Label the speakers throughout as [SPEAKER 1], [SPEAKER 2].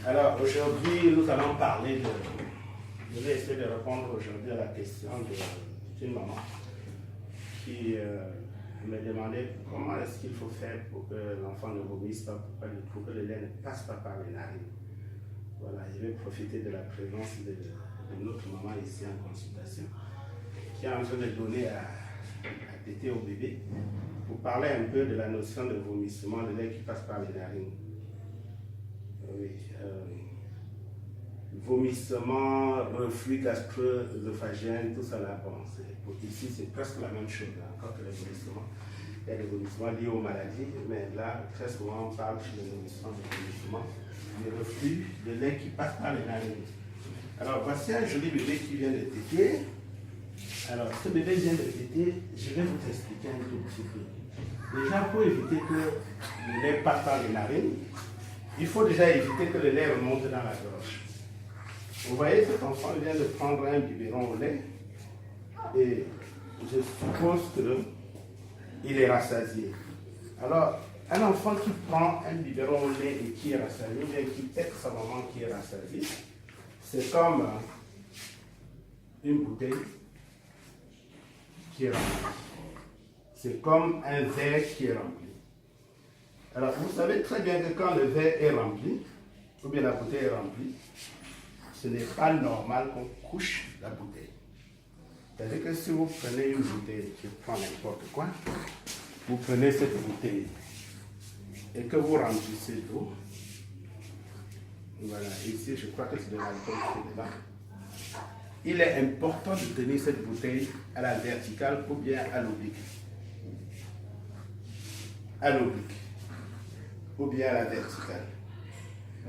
[SPEAKER 1] Alors aujourd'hui, nous allons parler de... Je vais essayer de répondre aujourd'hui à la question d'une maman qui me demandait comment est-ce qu'il faut faire pour que l'enfant ne vomisse pas, pour que le lait ne passe pas par les narines. Voilà, je vais profiter de la présence de notre maman ici en consultation qui est en train de donner à téter au bébé pour parler un peu de la notion de vomissement, de lait qui passe par les narines. Oui, vomissement, reflux gastro-œsophagien, tout ça là, bon, ici c'est presque la même chose, hein, encore que les vomissements. Il y a des vomissements liés aux maladies, mais là, très souvent, on parle de vomissement, de reflux, de lait qui passe par les narines. Alors, voici un joli bébé qui vient de téter. Alors, ce bébé vient de téter, je vais vous expliquer un tout petit peu. Déjà, pour éviter que le lait passe par les narines, il faut déjà éviter que le lait remonte dans la gorge. Vous voyez, cet enfant vient de prendre un biberon au lait et je suppose qu'il est rassasié. Alors, un enfant qui prend un biberon au lait et qui est rassasié, ou bien qui tète sa maman qui est rassasiée, c'est comme une bouteille qui est remplie. C'est comme un verre qui est rempli. Alors, vous savez très bien que quand le verre est rempli, ou bien la bouteille est remplie, ce n'est pas normal qu'on couche la bouteille. C'est-à-dire que si vous prenez une bouteille, je prends n'importe quoi, vous prenez cette bouteille et que vous remplissez d'eau, voilà, ici je crois que c'est de l'alcool qui est dedans, il est important de tenir cette bouteille à la verticale ou bien à l'oblique. À l'oblique ou bien à la verticale.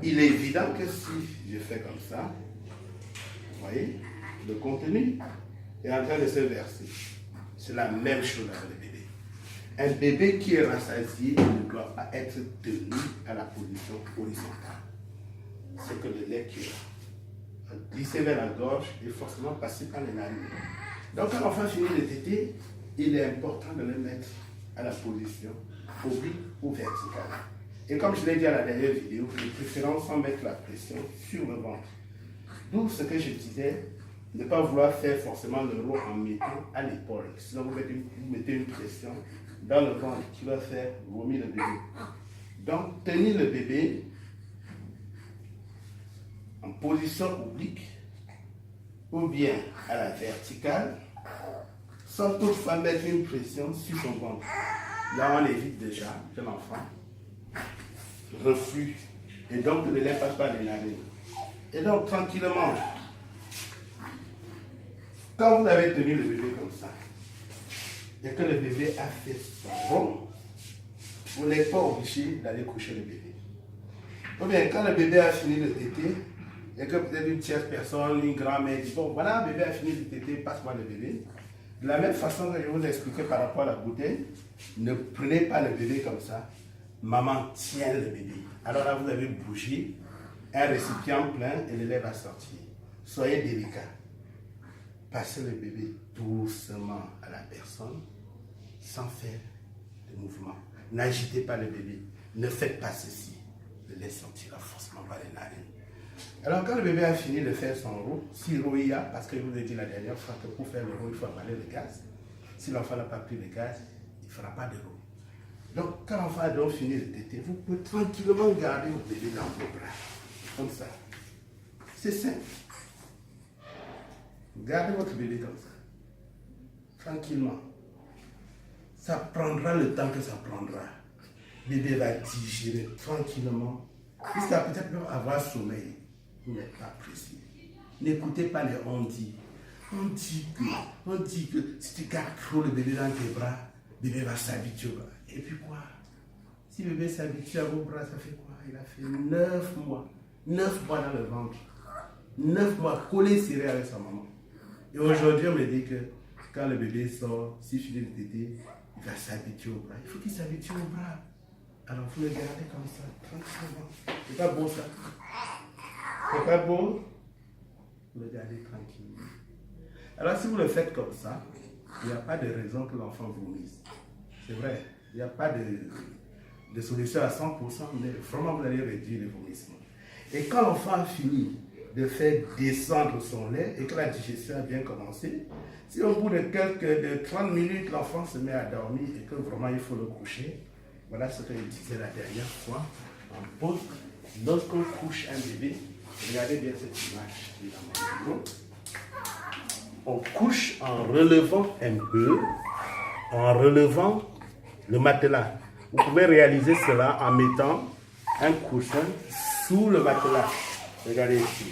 [SPEAKER 1] Il est évident que si je fais comme ça, vous voyez, le contenu est en train de se verser. C'est la même chose avec le bébé. Un bébé qui est rassasié ne doit pas être tenu à la position horizontale. C'est que le lait qui est glissé vers la gorge est forcément passé par les narines. Donc quand l'enfant finit de téter, il est important de le mettre à la position oblique ou verticale. Et comme je l'ai dit à la dernière vidéo, de préférence sans mettre la pression sur le ventre. D'où ce que je disais, ne pas vouloir faire forcément le rôle en mettant à l'épaule. Sinon vous mettez une pression dans le ventre qui va faire vomir le bébé. Donc tenir le bébé en position oblique ou bien à la verticale sans toutefois mettre une pression sur son ventre. Là on évite déjà que l'enfant reflux et donc le lait ne passe pas les narines. Et donc tranquillement, quand vous avez tenu le bébé comme ça et que le bébé a fait son rond, vous n'êtes pas obligé d'aller coucher le bébé. Ou bien quand le bébé a fini de téter et que peut-être une tierce personne, une grand-mère dit bon voilà, le bébé a fini de téter, passe-moi le bébé. De la même façon que je vous ai expliqué par rapport à la bouteille, ne prenez pas le bébé comme ça. Maman tient le bébé. Alors là, vous avez bougé un récipient plein et le lait va sortir. Soyez délicat. Passez le bébé doucement à la personne sans faire de mouvement. N'agitez pas le bébé. Ne faites pas ceci. Le lait sortira forcément par les narines. Alors quand le bébé a fini de faire son roux, si roux il y a, parce que je vous ai dit la dernière fois que pour faire le roux, il faut avaler le gaz. Si l'enfant n'a pas pris le gaz, il ne fera pas de roux. Donc, quand l'enfant a donc fini de téter, vous pouvez tranquillement garder votre bébé dans vos bras. Comme ça. C'est simple. Gardez votre bébé comme ça. Tranquillement. Ça prendra le temps que ça prendra. Le bébé va digérer tranquillement. Jusqu'à peut-être même avoir sommeil. Vous n'êtes pas précis. N'écoutez pas les on dit. On dit que si tu gardes trop le bébé dans tes bras, le bébé va s'habituer. Et puis quoi? Si le bébé s'habitue à vos bras, ça fait quoi? Il a fait 9 mois. 9 mois dans le ventre. 9 mois collé serré avec sa maman. Et aujourd'hui, on me dit que quand le bébé sort, s'il finit de téter, il va s'habituer au bras. Il faut qu'il s'habitue au bras. Alors, vous le gardez comme ça, tranquillement. C'est pas beau ça? C'est pas beau? Vous le gardez tranquillement. Alors, si vous le faites comme ça, il n'y a pas de raison que l'enfant vomisse. C'est vrai, il n'y a pas de solution à 100%, mais vraiment vous allez réduire les vomissements. Et quand l'enfant a fini de faire descendre son lait et que la digestion a bien commencé, si au bout de 30 minutes, l'enfant se met à dormir et que vraiment il faut le coucher, voilà ce que je disais la dernière fois en pause. Lorsqu'on couche un bébé, regardez bien cette image, évidemment. On couche en relevant un peu, en relevant le matelas. Vous pouvez réaliser cela en mettant un coussin sous le matelas. Regardez ici.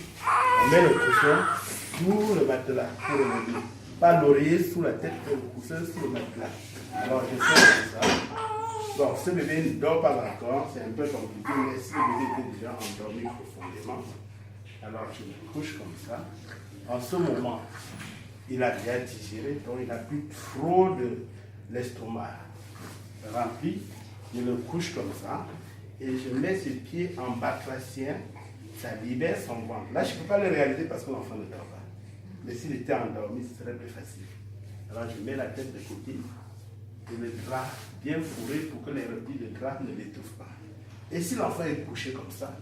[SPEAKER 1] On met le coussin sous le matelas pour le bébé. Pas l'oreiller sous la tête, mais le coussin sous le matelas. Alors je fais comme ça. Bon, ce bébé ne dort pas encore, c'est un peu compliqué, mais si le bébé était déjà endormi profondément, alors je me couche comme ça. En ce moment, il a déjà digéré, donc il n'a plus trop de l'estomac rempli. Je le couche comme ça et je mets ses pieds en batracien, ça libère son ventre. Là, je ne peux pas le réaliser parce que l'enfant ne dort pas. Mais s'il était endormi, ce serait plus facile. Alors, je mets la tête de côté et le drap bien fourré pour que les replis de drap ne l'étouffent pas. Et si l'enfant est couché comme ça,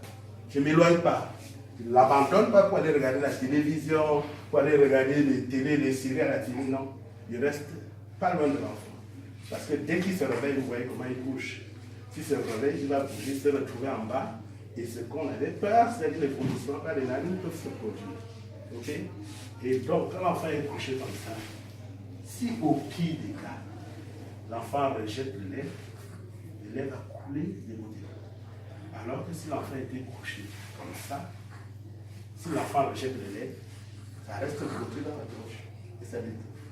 [SPEAKER 1] je ne m'éloigne pas. Je ne l'abandonne pas pour aller regarder la télévision, pour aller regarder les télés, les séries à la télé, non. Je reste pas loin de l'enfant. Parce que dès qu'il se réveille, vous voyez comment il bouge. S'il se réveille, il va bouger, se retrouver en bas. Et ce qu'on avait peur, c'est que les vomissements par les narines peuvent se produire. Ok? Et donc, quand l'enfant est couché comme ça, si au pire des cas, l'enfant rejette le lait va couler des gouttes. Alors que si l'enfant était couché comme ça, si l'enfant rejette le lait, ça reste bloqué dans la gorge et ça l'étouffe.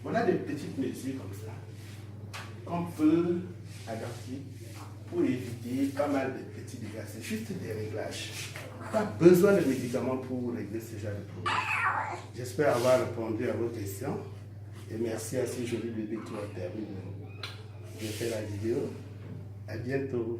[SPEAKER 1] Voilà des petites mesures comme ça qu'on peut adapter pour éviter pas mal de petits dégâts. C'est juste des réglages. Pas besoin de médicaments pour régler ce genre de problème. J'espère avoir répondu à vos questions. Et merci à ces jolis bébés qui ont terminé de faire la vidéo. À bientôt.